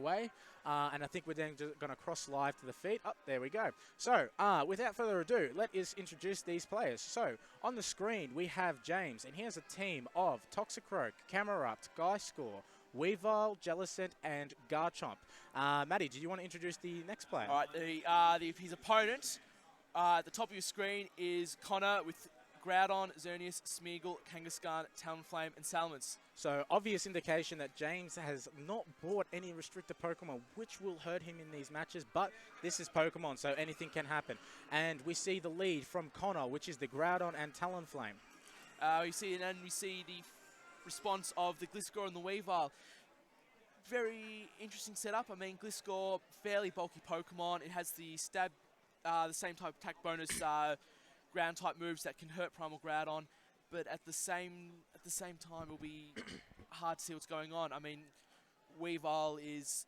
away. And I think we're then just going to cross live to the feet. Oh, there we go. So, without further ado, let us introduce these players. So, on the screen, we have James, and here's a team of Toxicroak, Camerupt, Guyscore, Weavile, Jellicent, and Garchomp. Matty, do you want to introduce the next player? All right, his opponent at the top of your screen is Connor with Groudon, Xerneas, Smeagol, Kangaskhan, Talonflame, and Salamence. So, obvious indication that James has not bought any restricted Pokemon, which will hurt him in these matches, but this is Pokemon, so anything can happen. And we see the lead from Connor, which is the Groudon and Talonflame. We see the response of the Gliscor and the Weavile. Very interesting setup. I mean, Gliscor, fairly bulky Pokemon. It has the stab, the same type of attack bonus, ground type moves that can hurt Primal Groudon, but at the same time, it'll be hard to see what's going on. I mean, Weavile is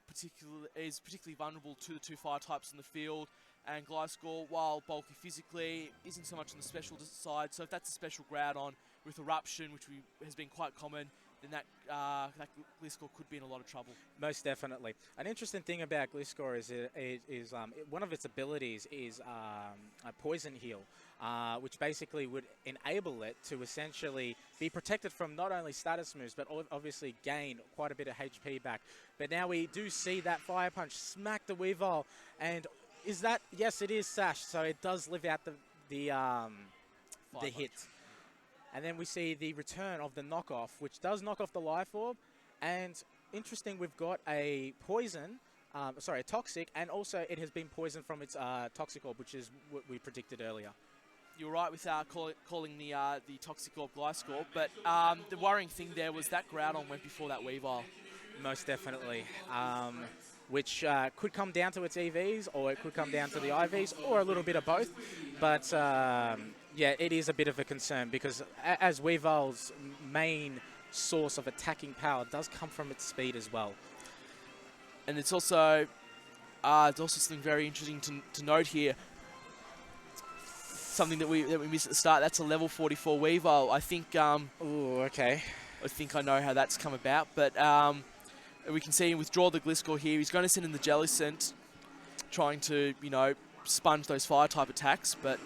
particularly vulnerable to the two fire types in the field, and Gliscor, while bulky physically, isn't so much on the special side. So if that's a special Groudon with Eruption, which has been quite common, then that Gliscor could be in a lot of trouble. Most definitely. An interesting thing about Gliscor is one of its abilities is a Poison Heal, which basically would enable it to essentially be protected from not only status moves, but obviously gain quite a bit of HP back. But now we do see that Fire Punch smack the Weavile, and is that, yes, it is Sash, so it does live out the hit. And then we see the return of the knockoff, which does knock off the Life Orb. And interesting, we've got a poison, a toxic, and also it has been poisoned from its Toxic Orb, which is what we predicted earlier. You're right with calling the Toxic Orb Gliscor, but the worrying thing there was that Groudon went before that Weavile. Most definitely. Which could come down to its EVs, or it could come down to the IVs, or a little bit of both. But yeah, it is a bit of a concern because as Weavile's main source of attacking power does come from its speed as well. And it's also something very interesting to note here. Something that we missed at the start. That's a level 44 Weavile. I think. Ooh, okay. I think I know how that's come about, but we can see him withdraw the Gliscor here. He's going to send in the Jellicent, trying to sponge those fire type attacks, but.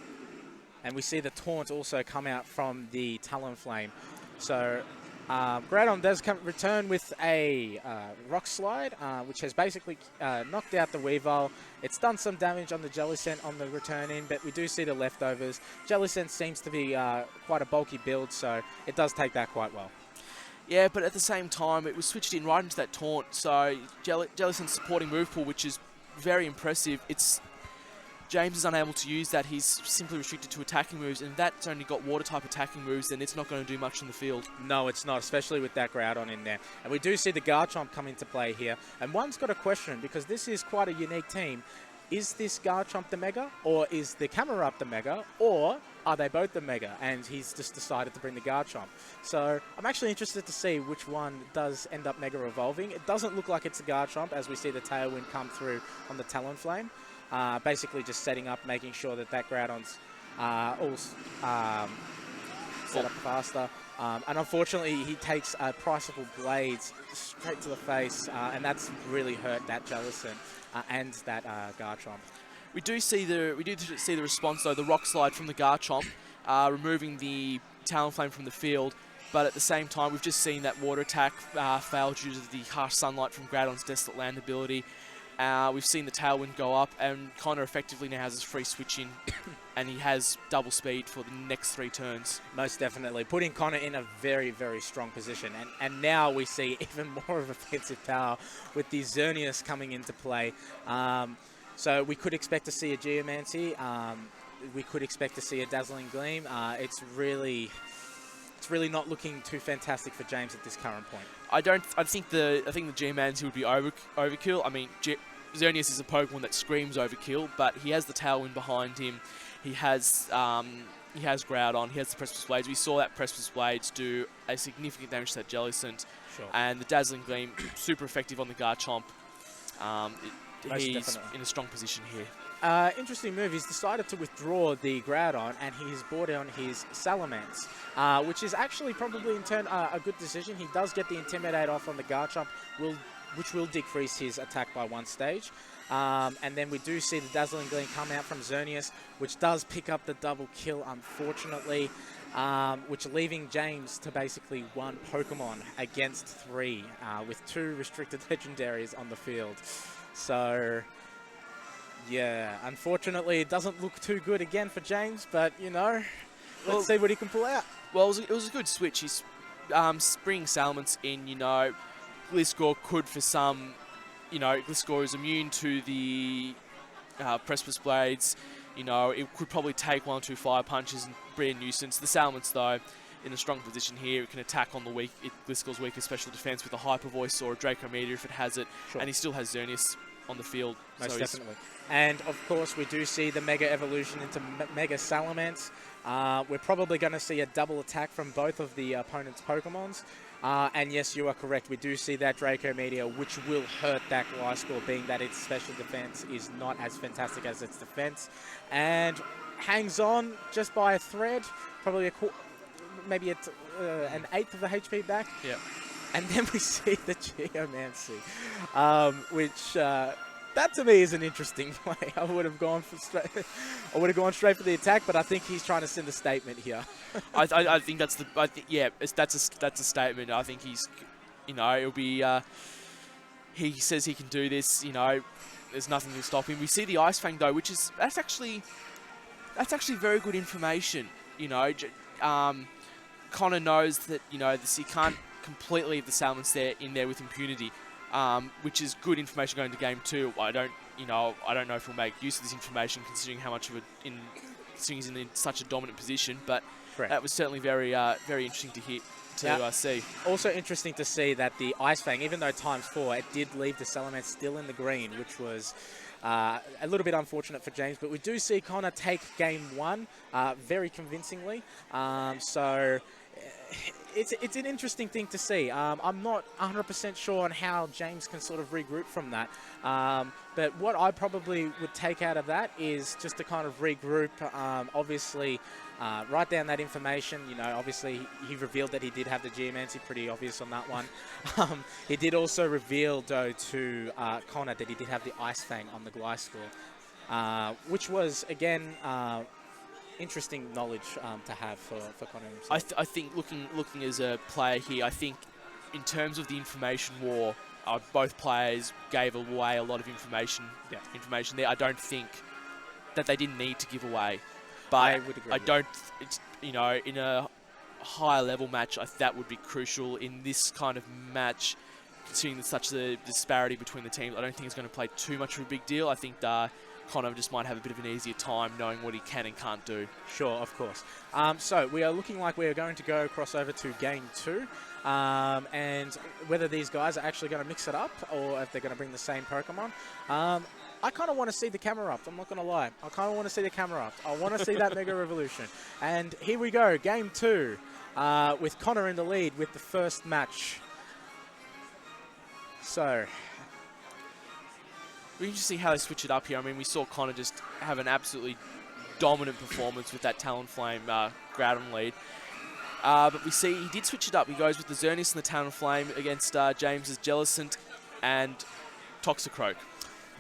And we see the Taunt also come out from the Talonflame. So Groudon does return with a Rock Slide, which has basically knocked out the Weavile. It's done some damage on the Jellicent on the return in, but we do see the leftovers. Jellicent seems to be quite a bulky build, so it does take that quite well. Yeah, but at the same time, it was switched in right into that Taunt, so Jellicent's supporting move pool, which is very impressive. James is unable to use that. He's simply restricted to attacking moves, and if that's only got water-type attacking moves, then it's not going to do much in the field. No, it's not, especially with that Groudon in there. And we do see the Garchomp come into play here. And one's got a question, because this is quite a unique team. Is this Garchomp the Mega, or is the Camerupt the Mega, or are they both the Mega? And he's just decided to bring the Garchomp. So I'm actually interested to see which one does end up Mega evolving. It doesn't look like it's a Garchomp, as we see the Tailwind come through on the Talonflame. Basically just setting up, making sure that Groudon's all set up faster. And unfortunately, he takes Priceable Blades straight to the face, and that's really hurt that Jellicent and that Garchomp. We do see the response though, the Rock Slide from the Garchomp, removing the Talonflame from the field. But at the same time, we've just seen that water attack fail due to the harsh sunlight from Groudon's Desolate Land ability. We've seen the Tailwind go up, and Connor effectively now has his free switch in, and he has double speed for the next 3 turns. Most definitely, putting Connor in a very, very strong position. And now we see even more of offensive power with the Xerneas coming into play. So we could expect to see a Geomancy. We could expect to see a Dazzling Gleam. It's really not looking too fantastic for James at this current point. I think the Geomancy would be overkill. I mean, Xerneas is a Pokemon that screams overkill, but he has the Tailwind behind him. He has Groudon. He has the Precipice Blades. We saw that Precipice Blades do a significant damage to that Jellicent. Sure. And the Dazzling Gleam, super effective on the Garchomp. He's definitely in a strong position here. Interesting move. He's decided to withdraw the Groudon, and he's brought on his Salamence, which is actually probably in turn a good decision. He does get the Intimidate off on the Garchomp, will which will decrease his attack by 1 stage. And then we do see the Dazzling Gleam come out from Xerneas, which does pick up the double kill, unfortunately, which leaving James to basically 1 Pokemon against 3 with 2 restricted legendaries on the field. So, yeah, unfortunately, it doesn't look too good again for James, but, you know, let's see what he can pull out. Well, it was a good switch. He's bringing Salamence in, you know. Gliscor could, for some, you know, Gliscor is immune to the Precipice Blades. You know, it could probably take 1 or 2 fire punches and be a nuisance. The Salamence, though, in a strong position here, it can attack on the Gliscor's weakest special defense with a Hyper Voice or a Draco Meteor if it has it. Sure. And he still has Xerneas on the field. Most definitely. And, of course, we do see the Mega Evolution into Mega Salamence. We're probably going to see a double attack from both of the opponent's Pokemons. And yes, you are correct. We do see that Draco Meteor, which will hurt that Gliscor, being that its special defense is not as fantastic as its defense. And hangs on just by a thread, probably maybe an eighth of the HP back. Yep. And then we see the Geomancy, which that to me is an interesting play. I would have gone straight for the attack, but I think he's trying to send a statement here. I think that's that's a statement. I think he's, you know, it'll be. He says he can do this. You know, there's nothing to stop him. We see the Ice Fang though, which is that's actually very good information. You know, Connor knows that, you know, he can't completely leave the Salamence in there with impunity. Which is good information going to game 2. I don't know if we'll make use of this information considering how much of considering he's in such a dominant position. But correct. That was certainly very interesting to see. Also interesting to see that the Ice Fang, even though ×4, it did leave the Salamence still in the green, which was a little bit unfortunate for James. But we do see Connor take game 1 very convincingly. So it's an interesting thing to see. I'm not 100% sure on how James can sort of regroup from that. But what I probably would take out of that is just to kind of regroup, obviously write down that information. You know, obviously he revealed that he did have the Geomancy, pretty obvious on that one. He did also reveal, though, to Connor that he did have the Ice Fang on the Gliscor, which was, again, interesting knowledge to have for Connor himself. I think looking as a player here, I think in terms of the information war, both players gave away a lot of information there. I don't think that they didn't need to give away, but I would agree. I don't. It's, you know, in a higher level match, that would be crucial. In this kind of match, considering there's such a disparity between the teams, I don't think it's going to play too much of a big deal. I think Connor just might have a bit of an easier time knowing what he can and can't do. Sure, of course. So we are looking like we are going to go across over to game 2. And whether these guys are actually going to mix it up or if they're going to bring the same Pokemon. I kind of want to see the camera up. I'm not going to lie. I kind of want to see the camera up. I want to see that Mega Revolution. And here we go, game 2, with Connor in the lead with the first match. So we can just see how they switch it up here. I mean, we saw Connor just have an absolutely dominant performance with that Talonflame Groudon lead. But we see he did switch it up. He goes with the Xerneas and the Talonflame against James's Jellicent and Toxicroak.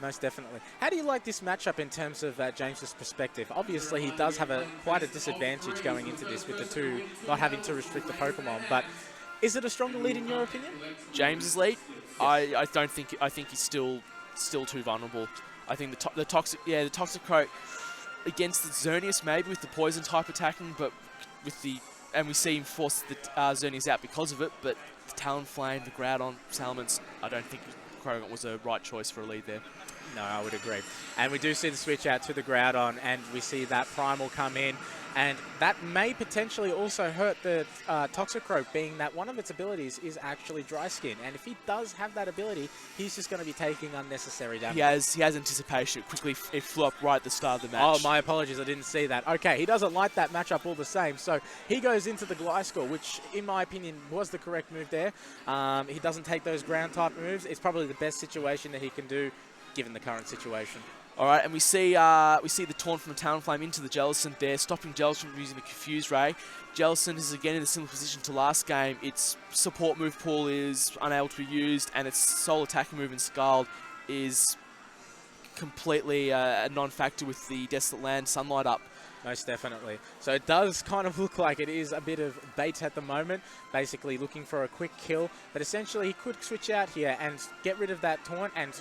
Most definitely. How do you like this matchup in terms of James's perspective? Obviously, he does have quite a disadvantage going into this with the two not having to restrict the Pokemon. But is it a stronger lead in your opinion? James's lead? Yes. I think he's still too vulnerable. I think the Toxicroak against the Xerneas maybe with the poison type attacking, but and we see him force the Xerneas out because of it, but the Talonflame, the Groudon, Salamence, I don't think Croagont was a right choice for a lead there. No, I would agree. And we do see the switch out to the Groudon, and we see that Primal come in, and that may potentially also hurt the Toxicroak, being that one of its abilities is actually Dry Skin. And if he does have that ability, he's just going to be taking unnecessary damage. He has anticipation. It flew up right at the start of the match. Oh, my apologies. I didn't see that. Okay, he doesn't like that matchup all the same. So he goes into the Gliscor, which, in my opinion, was the correct move there. He doesn't take those ground-type moves. It's probably the best situation that he can do, given the current situation. All right, and we see the taunt from the Talonflame into the Jellicent there, stopping Jellicent from using the Confuse Ray. Jellicent is again in a similar position to last game. Its support move pool is unable to be used, and its sole attacking move in Scald is completely a non-factor with the Desolate Land Sunlight up. Most definitely. So it does kind of look like it is a bit of bait at the moment, basically looking for a quick kill. But essentially he could switch out here and get rid of that taunt, and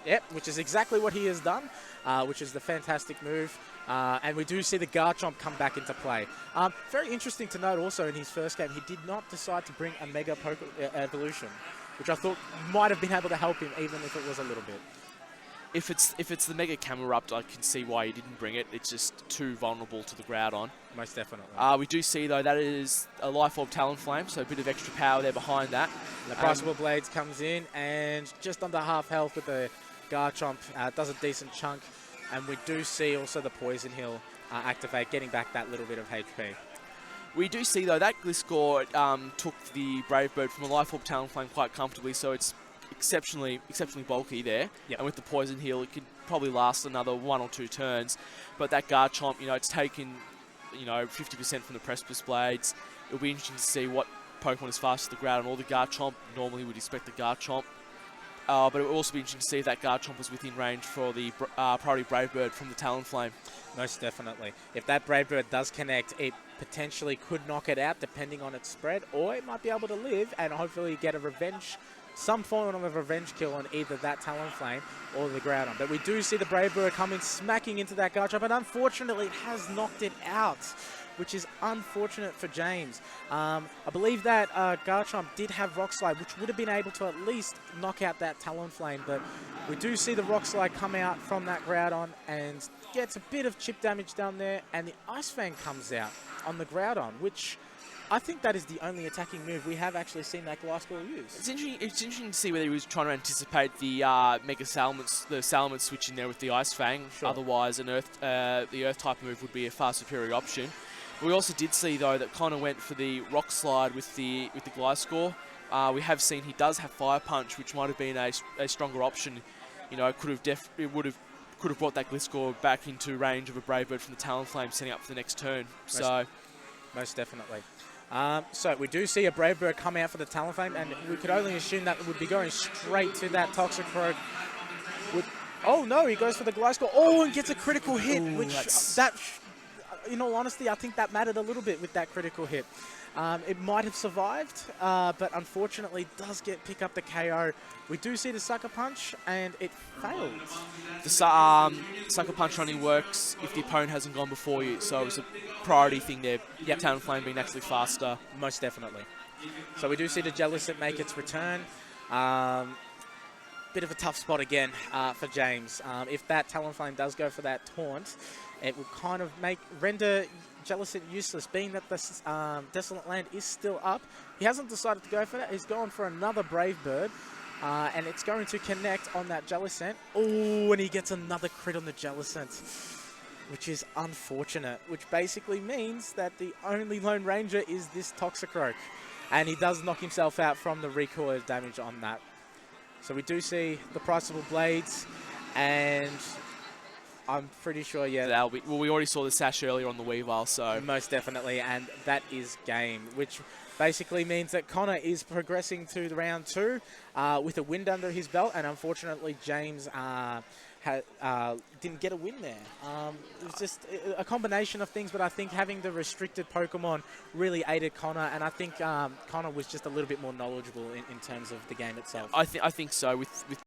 yep, which is exactly what he has done, which is the fantastic move. And we do see the Garchomp come back into play. Very interesting to note also in his first game, he did not decide to bring a Mega Evolution, which I thought might have been able to help him even if it was a little bit. If it's the Mega Camerupt, I can see why he didn't bring it. It's just too vulnerable to the Groudon. Most definitely. We do see, though, that is a Life Orb Talonflame, so a bit of extra power there behind that. The Priceable Blades comes in, and just under half health with the Garchomp, does a decent chunk. And we do see also the Poison Heal activate, getting back that little bit of HP. We do see, though, that Gliscor took the Brave Bird from a Life Orb Talonflame quite comfortably, so it's exceptionally bulky there. Yep. And with the Poison Heal, it could probably last another 1 or 2 turns. But that Garchomp, it's taken, 50% from the Precipice Blades. It'll be interesting to see what Pokemon is fastest to the Groudon or the Garchomp. Normally we'd expect the Garchomp. But it will also be interesting to see if that Garchomp was within range for the Priority Brave Bird from the Talonflame. Most definitely. If that Brave Bird does connect, it potentially could knock it out depending on its spread, or it might be able to live and hopefully get a revenge, some form of a revenge kill on either that Talonflame or the Groudon. But we do see the Brave Bird come in smacking into that Garchomp, and unfortunately it has knocked it out, which is unfortunate for James. I believe that Garchomp did have Rock Slide, which would have been able to at least knock out that Talonflame, but we do see the Rock Slide come out from that Groudon and gets a bit of chip damage down there, and the Ice Fang comes out on the Groudon, which I think that is the only attacking move we have actually seen that Gliscor use. It's interesting to see whether he was trying to anticipate the Mega Salamence, the Salamence switch in there with the Ice Fang. Sure. Otherwise, the Earth type move would be a far superior option. We also did see, though, that Connor went for the Rock Slide with the Gliscor. We have seen he does have Fire Punch, which might have been a stronger option. It would have brought that Gliscor back into range of a Brave Bird from the Talonflame, setting up for the next turn. Most definitely. So we do see a Brave Bird come out for the Talonflame, and we could only assume that it would be going straight to that Toxicroak. Oh no, he goes for the Gliscor. Oh, and gets a critical hit, in all honesty, I think that mattered a little bit with that critical hit. It might have survived, but unfortunately does pick up the KO. We do see the Sucker Punch, and it failed. The Sucker Punch only works if the opponent hasn't gone before you, so it's a priority thing there. Yep. Talonflame being naturally faster. Most definitely. So we do see the Jellicent make its return. Bit of a tough spot again for James. If that Talonflame does go for that taunt, it will kind of render Jellicent useless, being that the Desolate Land is still up. He hasn't decided to go for that. He's going for another Brave Bird, and it's going to connect on that Jellicent. Oh, and he gets another crit on the Jellicent, which is unfortunate, which basically means that the only Lone Ranger is this Toxicroak, and he does knock himself out from the recoil damage on that. So we do see the Priceable Blades, and I'm pretty sure, yeah. We already saw the Sash earlier on the Weavile, so. Most definitely, and that is game, which basically means that Connor is progressing to the round 2 with a win under his belt, and unfortunately James didn't get a win there. It was just a combination of things, but I think having the restricted Pokemon really aided Connor, and I think Connor was just a little bit more knowledgeable in terms of the game itself. I think so. With